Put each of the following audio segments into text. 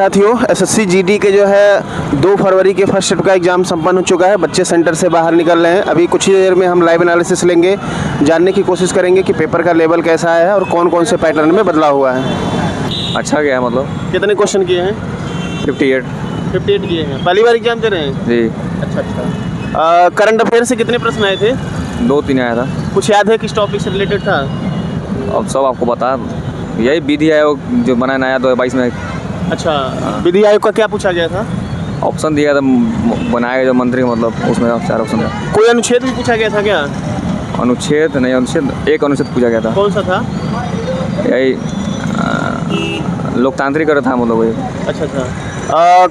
साथियों, SSC GD के जो है 2 फरवरी के फर्स्ट शिफ्ट का एग्ज़ाम संपन्न हो चुका है। बच्चे सेंटर से बाहर निकल रहे हैं। अभी कुछ ही देर में हम लाइव एनालिसिस लेंगे, जानने की कोशिश करेंगे कि पेपर का लेवल कैसा है और कौन कौन से पैटर्न में बदलाव हुआ है। अच्छा गया है। मतलब कितने क्वेश्चन किए हैं? 58 किए हैं। पहली बार एग्जाम दे रहे हैं जी। अच्छा। करंट अफेयर से कितने प्रश्न आए थे? 2-3 आया था। कुछ याद है किस टॉपिक से रिलेटेड था? अब सब आपको बता, यही विधि आयोग जो बनाया नया 2022 में। अच्छा, विधि आयोग का क्या पूछा गया था? ऑप्शन दिया था बनाया गया जो मंत्री, मतलब उसमें 4 ऑप्शन था। कोई अनुच्छेद भी पूछा गया था क्या? अनुच्छेद नहीं, एक अनुच्छेद पूछा गया था। कौन सा था? यही लोकतांत्रिक कर था, मतलब वही। अच्छा।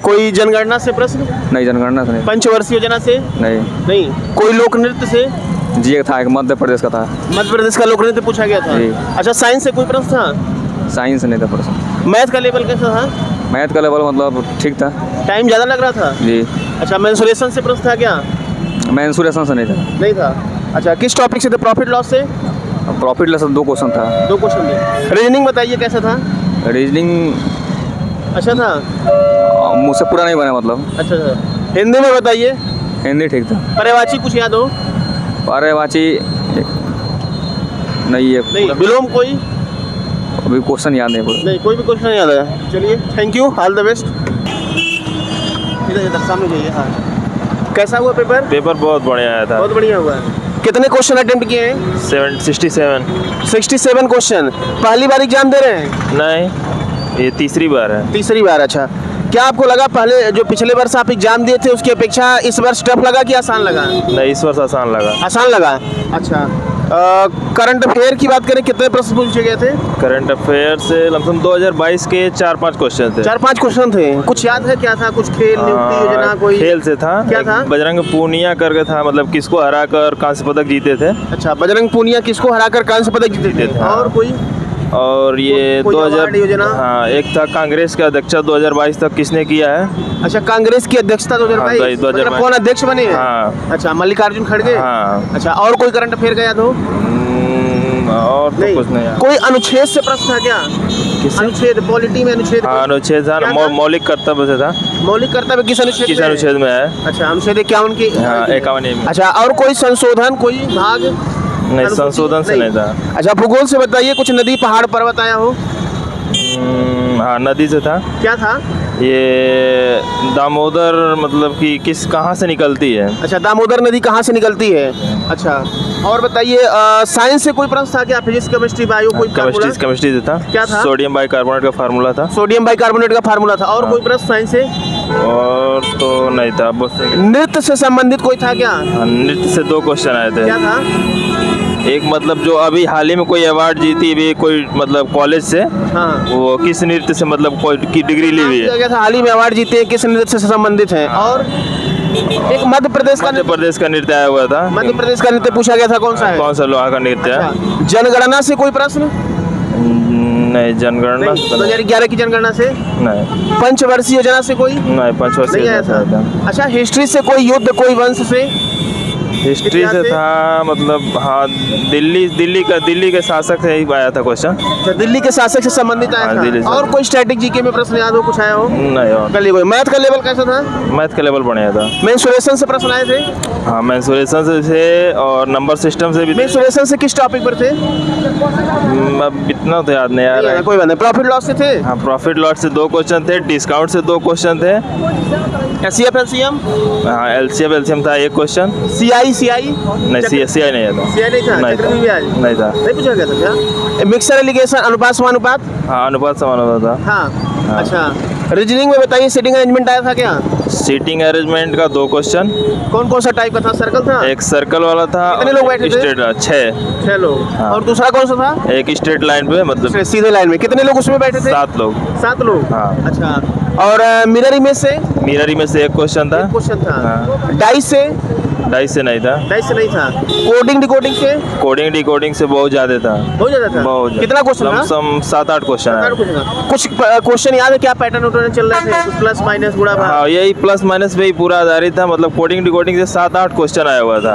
कोई जनगणना से प्रश्न? नहीं, जनगणना से नहीं। पंचवर्षीय योजना से? नहीं। कोई लोक नृत्य से? जी एक था, एक मध्य प्रदेश का था। मध्य प्रदेश का लोक नृत्य पूछा गया था। अच्छा, साइंस से कोई प्रश्न था? साइंस नहीं था प्रश्न। मैथ का लेवल कैसा था? मैथ का लेवल मतलब ठीक था। टाइम ज़्यादा लग रहा था? जी। अच्छा, मेंसुरेशन से प्रश्न था क्या? मेंसुरेशन से नहीं था। अच्छा, किस टॉपिक से थे? प्रॉफिट लॉस से? प्रॉफिट लॉस 2 क्वेश्चन था। 2 क्वेश्चन थे। रीजनिंग बताइए कैसा था? रीजनिंग अच्छा था, मुझसे पूरा नहीं बना मतलब। अच्छा। हिंदी में बताइए। हिंदी ठीक था। पर्यायवाची कुछ याद हो? पर्यायवाची नहीं है। नहीं। विलोम कोई? अभी क्वेश्चन याद नहीं। कोई भी क्वेश्चन याद है? चलिए, thank you, all the best. इधर सामने जाइए। हाँ, कैसा हुआ पेपर? पेपर बहुत बढ़िया आया था। बहुत बढ़िया हुआ है। कितने क्वेश्चन अटेम्प्ट किए हैं? 67 क्वेश्चन। पहली बार एग्जाम दे रहे हैं? नहीं, ये तीसरी बार है। तीसरी बार। अच्छा, क्या आपको लगा पहले जो पिछले वर्ष आप एग्जाम दिए थे उसकी अपेक्षा इस वर्ष टफ लगा कि आसान लगा? नहीं, इस वर्ष आसान लगा। आसान लगा। अच्छा। करंट अफेयर की बात करें, कितने प्रश्न पूछे गए थे? करंट अफेयर से लमसम 2022 के 4-5 क्वेश्चन थे। 4-5 क्वेश्चन थे। कुछ याद है क्या था? कुछ खेल, नियुक्ति योजना, कोई खेल से था। क्या था? बजरंग पूनिया करके था, मतलब किसको हराकर कांस्य पदक जीते थे। अच्छा, बजरंग पूनिया किसको हराकर कांस्य पदक जीते थे। और कोई? और ये 2000 योजना? हाँ, एक था कांग्रेस का अध्यक्ष 2022 तक किसने किया है। अच्छा, कांग्रेस की अध्यक्षता 2022। मतलब कौन अध्यक्ष बने हैं? हाँ। अच्छा, मल्लिकार्जुन खड़गे। हाँ। अच्छा, और कोई करंट अफेयर का याद हो? और तो कुछ नहीं। कोई अनुच्छेद से प्रश्न था क्या? अनुच्छेद, पॉलिटी में अनुच्छेद? हाँ, अनुच्छेद था। मौलिक कर्तव्य से था। मौलिक कर्तव्य किस अनुच्छेद में है? अच्छा, अनुच्छेद 51 की। हाँ, 51 में। अच्छा, और कोई संशोधन, कोई भाग? नहीं, संशोधन से नहीं था। अच्छा, भूगोल से बताइए, कुछ नदी, पहाड़, पर्वत आया हो? हाँ, नदी से था। क्या था? ये दामोदर, मतलब कि कहाँ से निकलती है। अच्छा, दामोदर नदी कहाँ से निकलती है? अच्छा, और बताइए साइंस से कोई प्रश्न था क्या? फिजिक्स, केमिस्ट्री, बायो, कोई? केमिस्ट्री से था। क्या था? सोडियम बाइकार्बोनेट का फार्मूला था। सोडियम बाइकार्बोनेट का फार्मूला था। और कोई प्रश्न साइंस से? और तो नहीं था। नृत्य से संबंधित कोई था क्या? नृत्य से 2 क्वेश्चन आए थे। क्या था? एक मतलब जो अभी हाल ही में कोई अवार्ड जीती भी कोई, मतलब कॉलेज से। हाँ। वो किस नृत्य से, मतलब कोई की डिग्री ली हुई है। क्या था? हाल ही में अवार्ड जीते हैं, किस नृत्य से संबंधित है? और एक मध्य प्रदेश का नृत्य आया हुआ था। मध्य प्रदेश का नृत्य पूछा गया था। कौन सा है? कौन सा लोहा का नृत्य है? जनगणना से कोई प्रश्न? नहीं, जनगणना 2011 की जनगणना से नहीं। पंचवर्षीय योजना से कोई? नहीं, पंचवर्षीय आया था। अच्छा, हिस्ट्री से कोई युद्ध, कोई वंश से? हिस्ट्री से था, मतलब हाँ, दिल्ली के शासक से ही आया था क्वेश्चन। तो दिल्ली के शासक से संबंधित आया था। और कोई स्टैटिक जीके में प्रश्न याद हो, कुछ आया हो? नहीं। और कोई मैथ का लेवल कैसा था? मैथ का लेवल बढ़िया था। मेंसुरेशन से प्रश्न आए थे? हाँ, मेंसुरेशन से और नंबर सिस्टम से भी। मेंसुरेशन से किस टॉपिक पर थे? अब इतना तो याद नहीं आ रहा है। कोई बात नहीं। प्रॉफिट लॉस से थे? हाँ, प्रॉफिट लॉस से 2 क्वेश्चन थे। डिस्काउंट से 2 क्वेश्चन थे। HCF, LCM? हाँ, एलसीएम था 1 क्वेश्चन। सीआई? नहीं, सीआई नहीं था। सीआई नहीं था? नहीं था। नहीं पूछा गया था क्या? मिक्सर एलिगेशन, अनुपात समानुपात? हाँ, अनुपात समानुपात था। हाँ। अच्छा, रीजनिंग में बताइए, सीटिंग अरेंजमेंट आया था क्या? सीटिंग अरेंजमेंट का 2 क्वेश्चन। कौन सा टाइप का था? सर्कल था? एक सर्कल वाला था। कितने लोग बैठे थे? स्ट्रेट 6 लोग। हाँ। और दूसरा कौन सा था? एक स्ट्रेट लाइन पे, मतलब सीधे लाइन में। कितने लोग उसमें बैठे थे? 7 लोग। 7 लोग। हाँ। अच्छा, और मिरर इमेज से? मिरर इमेज से 1 क्वेश्चन था। 1 क्वेश्चन था। हाँ। डाइस से? 22 से नहीं था। 22 से नहीं था। कोडिंग डिकोडिंग से? कोडिंग डिकोडिंग से बहुत ज़्यादा था। बहुत ज़्यादा था? बहुत। कितना क्वेश्चन था? लमसम 7-8 क्वेश्चन है। कुछ क्वेश्चन याद है क्या पैटर्न उटर्न चल रहे थे? कुछ प्लस माइनस गुणा भाग? हाँ, यही प्लस माइनस पे ही पूरा आधारित था। मतलब कोडिंग डिकोडिंग से 7-8 क्वेश्चन आया हुआ था।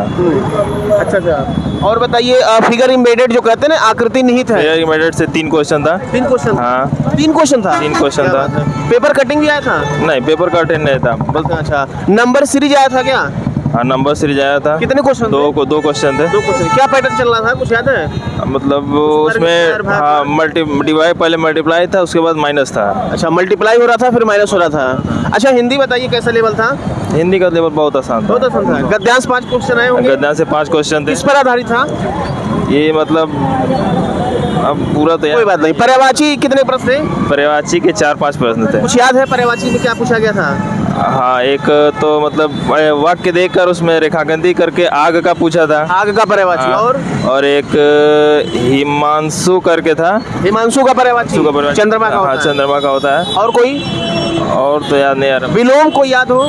अच्छा अच्छा। और बताइए फिगर इम्बेडेड जो कहते हैं ना, आकृति निहित है, फिगर इम्बेडेड से 3 क्वेश्चन था। 3 क्वेश्चन? हाँ, 3 क्वेश्चन था। 3 क्वेश्चन क्या था। बात है। पेपर कटिंग भी आया था? नहीं, पेपर का अटेंड नहीं था बस। अच्छा, नंबर सीरीज आया था क्या? हाँ, नंबर सीरीज आया था। कितने क्वेश्चन? 2 क्वेश्चन थे। 2 क्वेश्चन। क्या पैटर्न चल रहा था, कुछ याद है? मतलब उसमें हाँ डिवाइड, पहले मल्टीप्लाई था, उसके बाद माइनस था। अच्छा, मल्टीप्लाई हो रहा था फिर माइनस हो रहा था। अच्छा, हिंदी बताइए कैसा लेवल था? हिंदी का लेवल बहुत आसान था। बहुत आसान था। गद्यांश 5 क्वेश्चन आए होंगे? गद्यांश से 5 क्वेश्चन थे। किस पर आधारित था? ये मतलब अब पूरा तो कोई बात नहीं। पर्यायवाची कितने प्रश्न थे? पर्यायवाची के 4-5 प्रश्न थे। कुछ याद है पर्यायवाची में क्या पूछा गया था? हाँ, एक तो मतलब वाक्य देखकर उसमें रेखांकन करके आग का पूछा था। आग का पर्यायवाची। हाँ, और एक हिमांशु करके था। हिमांशु का पर्यायवाची? चंद्रमा का हाँ, होता है। चंद्रमा का होता है। और कोई? और तो याद नहीं आ रहा। विलोम कोई याद हो?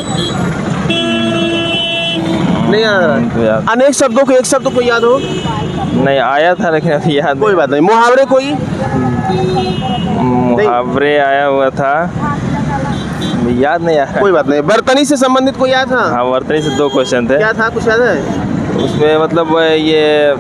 नहीं याद आ रहा। तो याद अनेक शब्दों को एक शब्द कोई याद हो? नहीं आया था, लेकिन अभी याद कोई बात नहीं। मुहावरे कोई? मुहावरे आया हुआ था, याद नहीं आ रहा। कोई बात नहीं। बर्तनी से संबंधित कोई याद था? हाँ, वर्तनी से 2 क्वेश्चन थे। क्या था, कुछ याद है? उसमें मतलब ये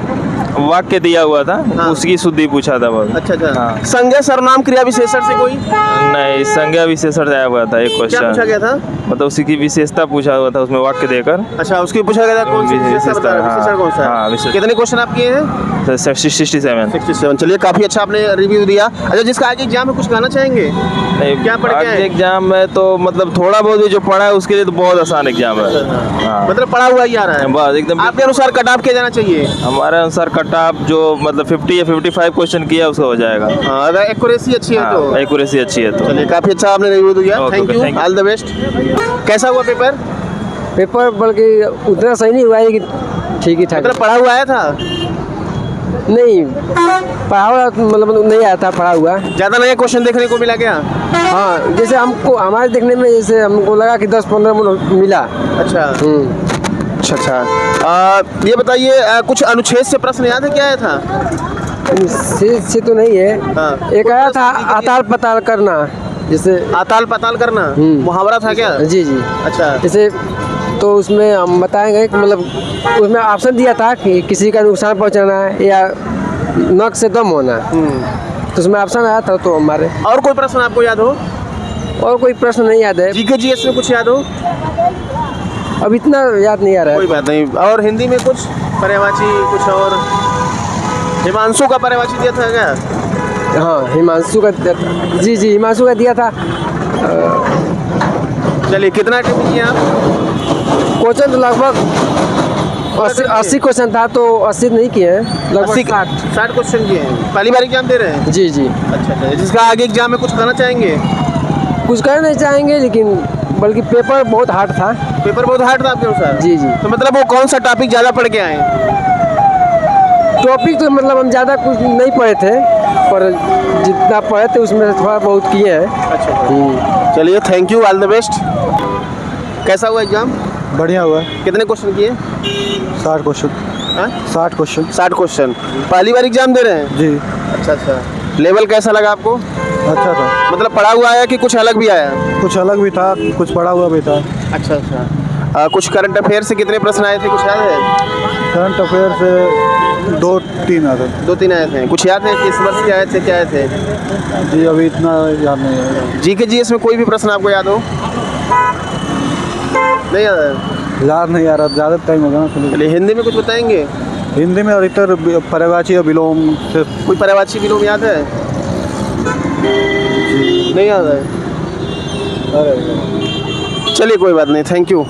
वाक्य दिया हुआ था। हाँ। उसकी शुद्धि पूछा था बस। अच्छा अच्छा। हाँ। संज्ञा सर्वनाम क्रिया विशेषण से कोई? नहीं, संज्ञा विशेषण आया हुआ था एक क्या पूछा क्वेश्चन। गया था? मतलब उसी की विशेषता पूछा हुआ था उसमें वाक्य देकर। अच्छा, उसकी पूछा गया था कौन सी विशेषता बता रहे हैं? हाँ, विशेषण कौन सा हाँ, है? विशेषण। कितने क्वेश्चन आप किए हैं? 67। 67। चलिए, काफी अच्छा आपने रिव्यू दिया। अच्छा, जिसका आगे एग्जाम में कुछ कहना चाहेंगे? नहीं, क्या पढ़ के आगे आए? एग्जाम में तो मतलब थोड़ा बहुत भी जो पढ़ा है उसके लिए तो बहुत आसान एग्जाम है। हाँ, मतलब पढ़ा हुआ ही आ रहा है? बस एकदम। आपके अनुसार कट ऑफ किया जाना चाहिए? हमारे अनुसार कट ऑफ जो मतलब 50 या 55 क्वेश्चन किया उसका हो जाएगा। हाँ, अगर एक्यूरेसी अच्छी है तो। एक्यूरेसी अच्छी है तो। चलिए, काफी अच्छा आपने रिव्यू दिया। Okay, thank you, thank you। All the best. कैसा हुआ पेपर? पेपर बल्कि उतना सही नहीं हुआ है कि ठीक ही ठाक। मतलब पढ़ा हुआ आया था? नहीं, पढ़ा हुआ मतलब नहीं आया था, पढ़ा हुआ। ज्यादा नया क्वेश्चन देखने को मिला क्या? हाँ, जैसे हमको हमारे देखने में जैसे हमको लगा कि 10-15 मिला। अच्छा अच्छा अच्छा। ये बताइए, कुछ अनुच्छेद से प्रश्न याद है क्या आया था? से तो नहीं है। हाँ। एक आया था आताल पताल करना, जैसे आताल पाताल करना। मुहावरा था क्या? जी जी। अच्छा। जैसे तो उसमें हम बताएंगे कि मतलब उसमें ऑप्शन दिया था कि किसी का नुकसान पहुंचाना है या नक से दम होना। तो उसमें ऑप्शन आया था तो हमारे। और कोई प्रश्न आपको याद हो? और कोई प्रश्न नहीं याद है। जीके जीएस में कुछ याद हो? अब इतना याद नहीं आ रहा कोई है। बात नहीं। और हिंदी में कुछ पर्यायवाची कुछ? और हिमांशु का पर्यायवाची दिया था क्या? हाँ, हिमांशु का दिया था। जी जी, हिमांशु का दिया था। चलिए, कितना अटेम्प्ट किए आप? क्वेश्चन तो लगभग 80 क्वेश्चन था, तो 80 नहीं किए हैं, लगभग 60 क्वेश्चन किए हैं। पहली बार एग्जाम दे रहे हैं? जी जी। अच्छा अच्छा। जिसका आगे एग्जाम में कुछ कहना चाहेंगे? कुछ कहना नहीं चाहेंगे, लेकिन बल्कि पेपर बहुत हार्ड था। पेपर बहुत हार्ड था आपके अनुसार? जी जी। तो मतलब वो कौन सा टॉपिक ज़्यादा पढ़ के आए? टॉपिक तो मतलब हम ज़्यादा कुछ नहीं पढ़े थे, पर जितना पढ़े थे उसमें से थोड़ा बहुत किए हैं। अच्छा। चलिए, thank you, all the best. कैसा हुआ एग्जाम? बढ़िया हुआ। कितने क्वेश्चन किए? 60 क्वेश्चन। 60 क्वेश्चन। 60 क्वेश्चन। पहली बार एग्जाम दे रहे हैं? जी। अच्छा अच्छा। लेवल कैसा लगा आपको? अच्छा था। मतलब पढ़ा हुआ आया कि कुछ अलग भी आया? कुछ अलग भी था, कुछ पढ़ा हुआ भी था। अच्छा अच्छा। कुछ करंट अफेयर से कितने प्रश्न आए थे, कुछ याद है? करंट अफेयर से 2-3 आते। 2-3 आए थे। कुछ याद है किस वर्ष के आए थे, क्या आए थे? जी, अभी इतना याद नहीं है। जीके जीएस में कोई भी प्रश्न आपको याद हो? नहीं याद है? याद नहीं आ रहा, ज़्यादा टाइम होगा ना। चलिए, हिंदी में कुछ बताएंगे? हिंदी में अधिकतर पर्यायवाची या विलोम से। कोई पर्यायवाची विलोम याद है? नहीं याद है? चलिए, कोई बात नहीं, थैंक यू।